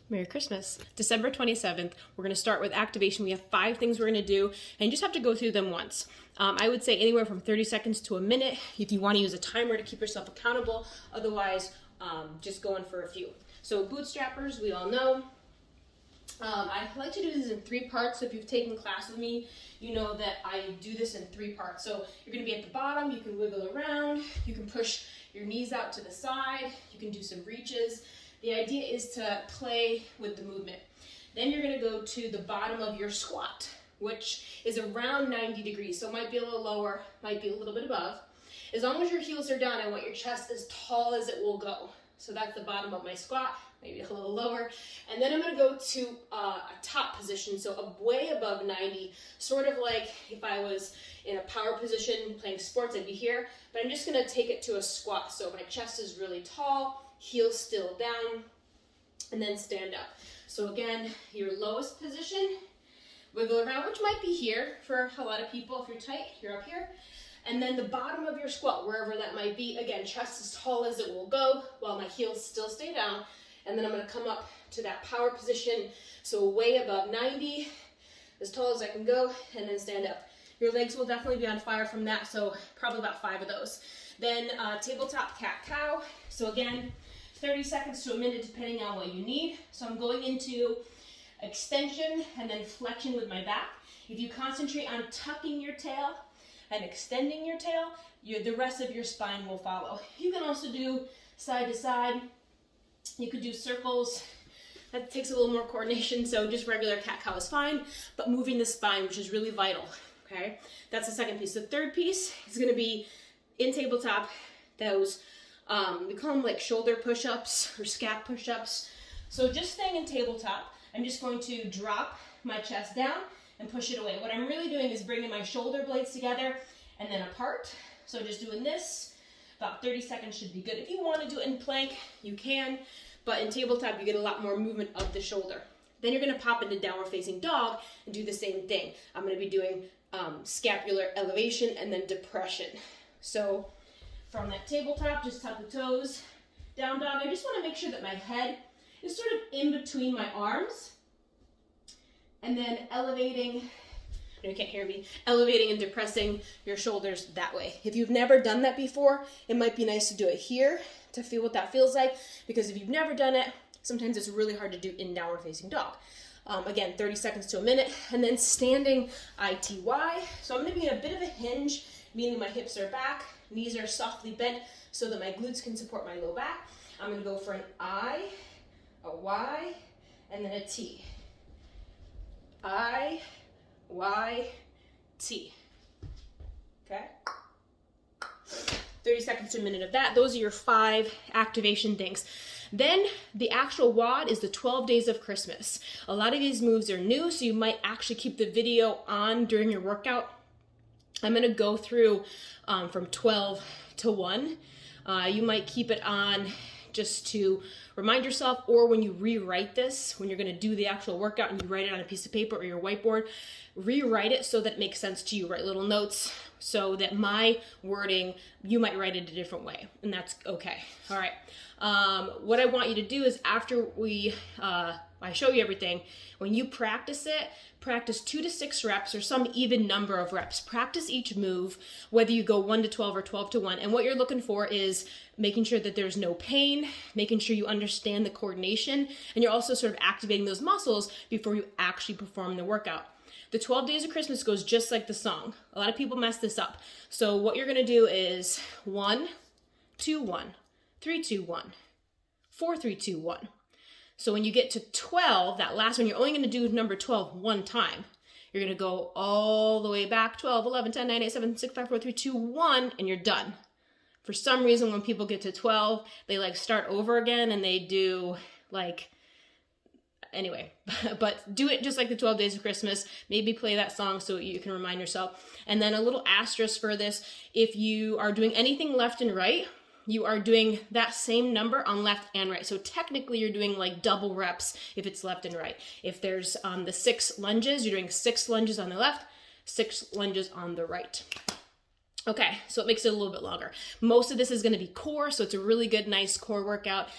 Merry Christmas. December 27th, we're going to start with activation. We have 5 things we're going to do, and you just have to go through them once. I would say anywhere from 30 seconds to a minute if you want to use a timer to keep yourself accountable. Otherwise, just going for a few. So bootstrappers, we all know. I like to do this in 3 parts. So if you've taken class with me, you know that I do this in 3 parts. So you're going to be at the bottom, you can wiggle around, you can push your knees out to the side, you can do some reaches. The idea is to play with the movement. Then you're going to go to the bottom of your squat, which is around 90 degrees. So it might be a little lower, might be a little bit above. As long as your heels are down, I want your chest as tall as it will go. So that's the bottom of my squat, maybe a little lower. And then I'm going to go to a top position, so way above 90, sort of like if I was in a power position playing sports, I'd be here. But I'm just going to take it to a squat. So my chest is really tall, heels still down, and then stand up. So again, your lowest position, wiggle around, which might be here for a lot of people. If you're tight, you're up here. And then the bottom of your squat, wherever that might be, again, chest as tall as it will go while my heels still stay down. And then I'm going to come up to that power position, so way above 90, as tall as I can go, and then stand up. Your legs will definitely be on fire from that, so probably about 5 of those. Then tabletop cat-cow. So again, 30 seconds to a minute depending on what you need. So I'm going into extension and then flexion with my back. If you concentrate on tucking your tail and extending your tail, the rest of your spine will follow. You can also do side to side. You could do circles. That takes a little more coordination, so just regular cat-cow is fine, but moving the spine, which is really vital, okay? That's the second piece. The third piece is gonna be in tabletop, those, we call them like shoulder push-ups or scap push-ups. So just staying in tabletop, I'm just going to drop my chest down and push it away. What I'm really doing is bringing my shoulder blades together and then apart. So just doing this, about 30 seconds should be good. If you want to do it in plank, you can, but in tabletop, you get a lot more movement of the shoulder. Then you're gonna pop into downward facing dog and do the same thing. I'm gonna be doing scapular elevation and then depression. So from that tabletop, just tuck the toes, down dog. I just wanna make sure that my head is sort of in between my arms, and then elevating, you can't hear me, elevating and depressing your shoulders that way. If you've never done that before, it might be nice to do it here to feel what that feels like, because if you've never done it, sometimes it's really hard to do in downward facing dog. Again, 30 seconds to a minute, and then standing ITY. So I'm gonna be in a bit of a hinge, meaning my hips are back, knees are softly bent so that my glutes can support my low back. I'm gonna go for an I, a Y, and then a T. I, Y, T. Okay? 30 seconds to a minute of that. Those are your 5 activation things. Then the actual WOD is the 12 days of Christmas. A lot of these moves are new, so you might actually keep the video on during your workout. I'm gonna go through from 12 to 1. You might keep it on just to remind yourself, or when you rewrite this, when you're gonna do the actual workout and you write it on a piece of paper or your whiteboard, rewrite it so that it makes sense to you. Write little notes so that my wording, you might write it a different way, and that's okay. All right, what I want you to do is after I show you everything, when you practice it, practice 2 to 6 reps or some even number of reps. Practice each move, whether you go 1 to 12 or 12 to 1. And what you're looking for is making sure that there's no pain, making sure you understand the coordination, and you're also sort of activating those muscles before you actually perform the workout. The 12 days of Christmas goes just like the song. A lot of people mess this up. So what you're gonna do is 1, 2, 1, 3, 2, 1, 4, 3, 2, 1. So when you get to 12, that last one, you're only gonna do number 12 one time. You're gonna go all the way back, 12, 11, 10, 9, 8, 7, 6, 5, 4, 3, 2, 1, and you're done. For some reason, when people get to 12, they like start over again and they do like, anyway, but do it just like the 12 days of Christmas. Maybe play that song so you can remind yourself. And then a little asterisk for this, if you are doing anything left and right, you are doing that same number on left and right. So technically you're doing like double reps if it's left and right. If there's the 6 lunges, you're doing 6 lunges on the left, 6 lunges on the right. Okay, so it makes it a little bit longer. Most of this is gonna be core, so it's a really good, nice core workout.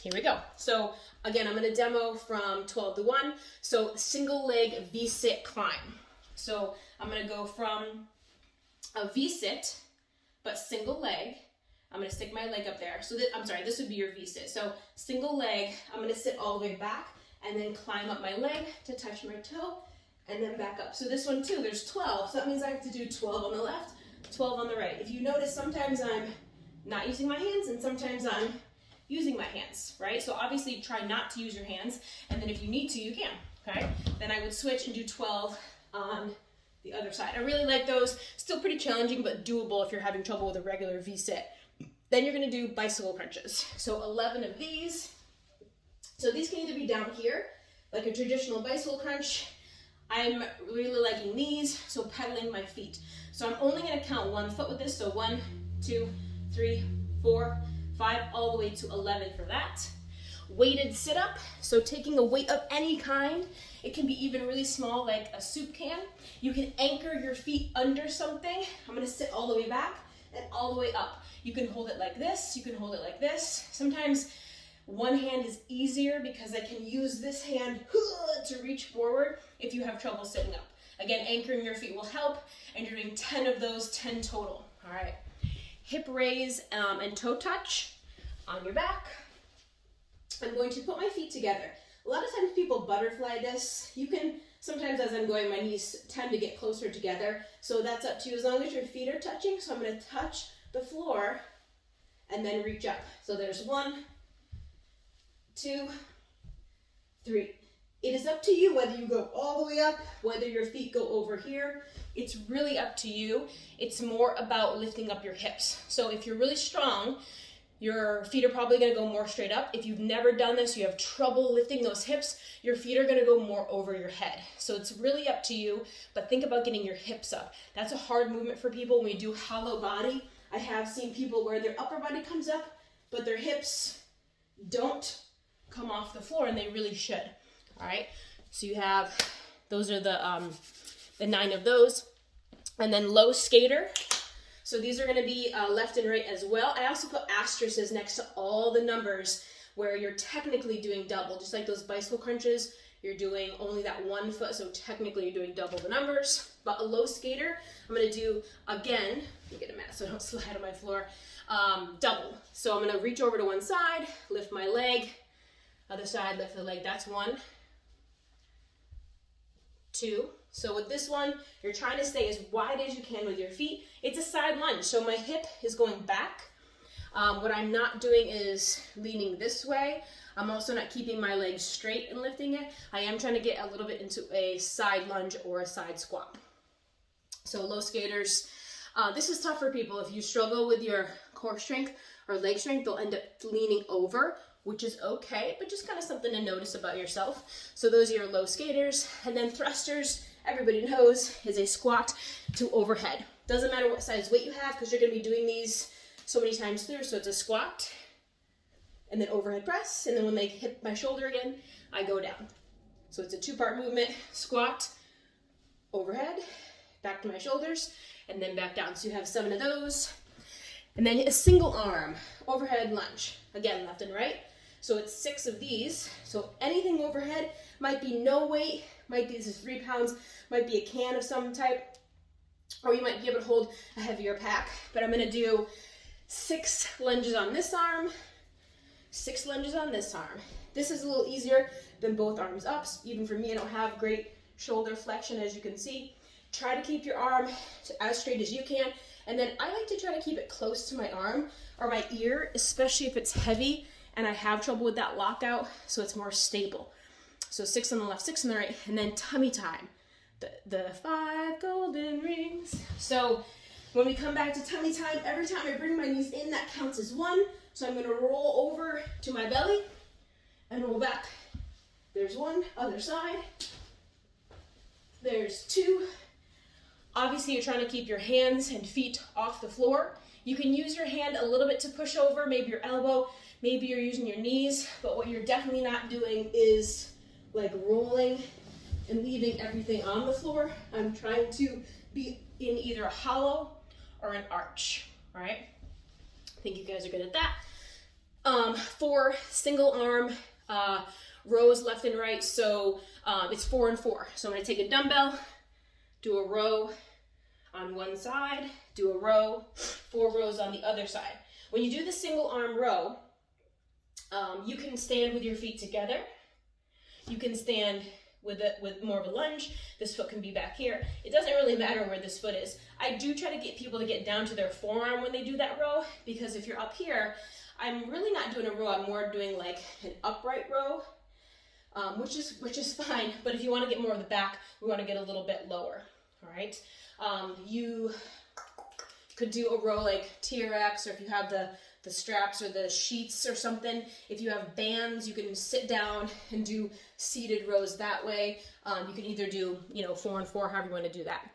Here we go. So again, I'm going to demo from 12 to 1. So single leg V-sit climb. So I'm going to go from a V-sit, but single leg. I'm going to stick my leg up there. So I'm sorry, this would be your V-sit. So single leg, I'm going to sit all the way back and then climb up my leg to touch my toe and then back up. So this one too, there's 12. So that means I have to do 12 on the left, 12 on the right. If you notice, sometimes I'm not using my hands and sometimes I'm using my hands, right? So obviously try not to use your hands, and then if you need to, you can, okay? Then I would switch and do 12 on the other side. I really like those. Still pretty challenging, but doable if you're having trouble with a regular V-sit. Then you're gonna do bicycle crunches. So 11 of these. So these can either be down here, like a traditional bicycle crunch. I'm really liking these, so pedaling my feet. So I'm only gonna count one foot with this, so 1, 2, 3, 4, 5, all the way to 11 for that. Weighted sit-up, so taking a weight of any kind. It can be even really small, like a soup can. You can anchor your feet under something. I'm gonna sit all the way back and all the way up. You can hold it like this, you can hold it like this. Sometimes one hand is easier because I can use this hand to reach forward if you have trouble sitting up. Again, anchoring your feet will help, and you're doing 10 of those, 10 total. All right. Hip raise and toe touch on your back. I'm going to put my feet together. A lot of times people butterfly this. You can, sometimes as I'm going, my knees tend to get closer together. So that's up to you as long as your feet are touching. So I'm going to touch the floor and then reach up. So there's 1, 2, 3. It is up to you whether you go all the way up, whether your feet go over here. It's really up to you. It's more about lifting up your hips. So if you're really strong, your feet are probably gonna go more straight up. If you've never done this, you have trouble lifting those hips, your feet are gonna go more over your head. So it's really up to you, but think about getting your hips up. That's a hard movement for people when we do hollow body. I have seen people where their upper body comes up, but their hips don't come off the floor, and they really should. All right, so you have, those are the 9 of those. And then low skater. So these are gonna be left and right as well. I also put asterisks next to all the numbers where you're technically doing double. Just like those bicycle crunches, you're doing only that 1 foot, so technically you're doing double the numbers. But a low skater, I'm gonna do, again, let me get a mat so I don't slide on my floor, double. So I'm gonna reach over to one side, lift my leg, other side, lift the leg, that's 1, 2. So with this one, you're trying to stay as wide as you can with your feet. It's a side lunge, so my hip is going back. What I'm not doing is leaning this way. I'm also not keeping my legs straight and lifting it. I am trying to get a little bit into a side lunge or a side squat. So low skaters, this is tough for people. If you struggle with your core strength or leg strength, they'll end up leaning over, which is okay, but just kind of something to notice about yourself. So those are your low skaters. And then thrusters, everybody knows, is a squat to overhead. Doesn't matter what size weight you have, because you're gonna be doing these so many times through. So it's a squat, and then overhead press, and then when they hit my shoulder again, I go down. So it's a 2-part movement: squat, overhead, back to my shoulders, and then back down. So you have 7 of those. And then a single arm overhead lunge, again, left and right. So it's 6 of these. So anything overhead, might be no weight, might be, this is 3 pounds, might be a can of some type, or you might be able to hold a heavier pack. But I'm gonna do 6 lunges on this arm, 6 lunges on this arm. This is a little easier than both arms up. Even for me, I don't have great shoulder flexion, as you can see. Try to keep your arm as straight as you can. And then I like to try to keep it close to my arm or my ear, especially if it's heavy and I have trouble with that lockout, so it's more stable. So 6 on the left, 6 on the right, and then tummy time. The 5 golden rings. So when we come back to tummy time, every time I bring my knees in, that counts as 1. So I'm gonna roll over to my belly and roll back. There's 1, other side. There's 2. Obviously, you're trying to keep your hands and feet off the floor. You can use your hand a little bit to push over, maybe your elbow, maybe you're using your knees, but what you're definitely not doing is like rolling and leaving everything on the floor. I'm trying to be in either a hollow or an arch, all right? I think you guys are good at that. 4 single arm rows left and right. So it's 4 and 4. So I'm going to take a dumbbell, do a row on one side, do a row, 4 rows on the other side. When you do the single arm row, you can stand with your feet together. You can stand with more of a lunge. This foot can be back here. It doesn't really matter where this foot is. I do try to get people to get down to their forearm when they do that row, because if you're up here, I'm really not doing a row. I'm more doing like an upright row, which is fine. But if you want to get more of the back, we want to get a little bit lower. All right. You could do a row like TRX, or if you have the straps or the sheets or something. If you have bands, you can sit down and do seated rows that way. You can either do, 4 and 4, however you want to do that.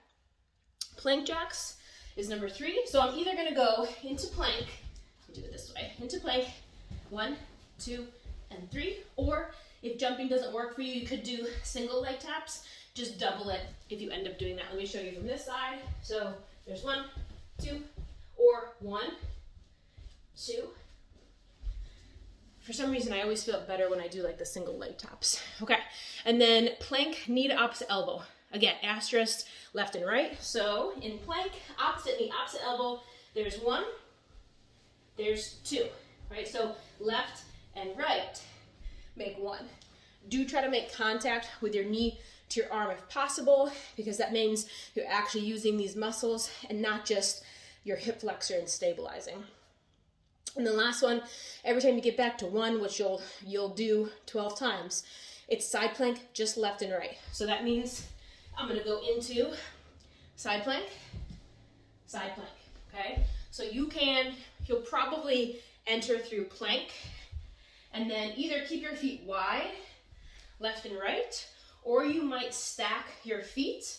Plank jacks is number 3. So I'm either going to go into plank, I'll do it this way, into plank, 1, 2, and 3. Or if jumping doesn't work for you, you could do single leg taps. Just double it if you end up doing that. Let me show you from this side. So there's 1, 2, or 1, 2. For some reason, I always feel better when I do like the single leg taps. Okay, and then plank, knee to opposite elbow. Again, asterisk, left and right. So in plank, opposite knee, opposite elbow, there's 1, there's 2, right? So left and right, make 1. Do try to make contact with your knee to your arm if possible, because that means you're actually using these muscles and not just your hip flexor and stabilizing. And the last one, every time you get back to 1, which you'll do 12 times, it's side plank, just left and right. So that means I'm going to go into side plank, okay? So you'll probably enter through plank, and then either keep your feet wide, left and right, or you might stack your feet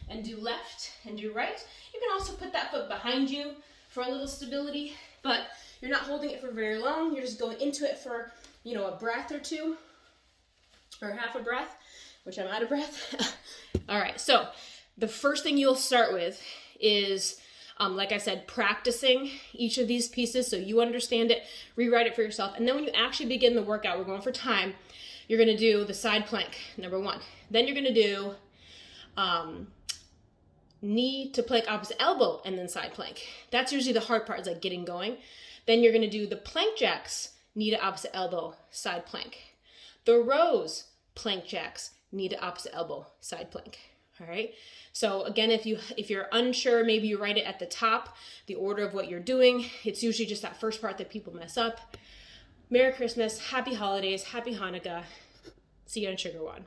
and do left and do right. You can also put that foot behind you for a little stability, but you're not holding it for very long. You're just going into it for, a breath or 2, or half a breath, which I'm out of breath. All right, so the first thing you'll start with is, like I said, practicing each of these pieces so you understand it, rewrite it for yourself. And then when you actually begin the workout, we're going for time, you're going to do the side plank, number 1. Then you're going to do knee to plank opposite elbow and then side plank. That's usually the hard part, is like getting going. Then you're going to do the plank jacks, knee to opposite elbow, side plank. The rows, plank jacks, knee to opposite elbow, side plank. All right. So again, if you're unsure, maybe you write it at the top, the order of what you're doing. It's usually just that first part that people mess up. Merry Christmas, Happy Holidays, Happy Hanukkah. See you on Sugar One.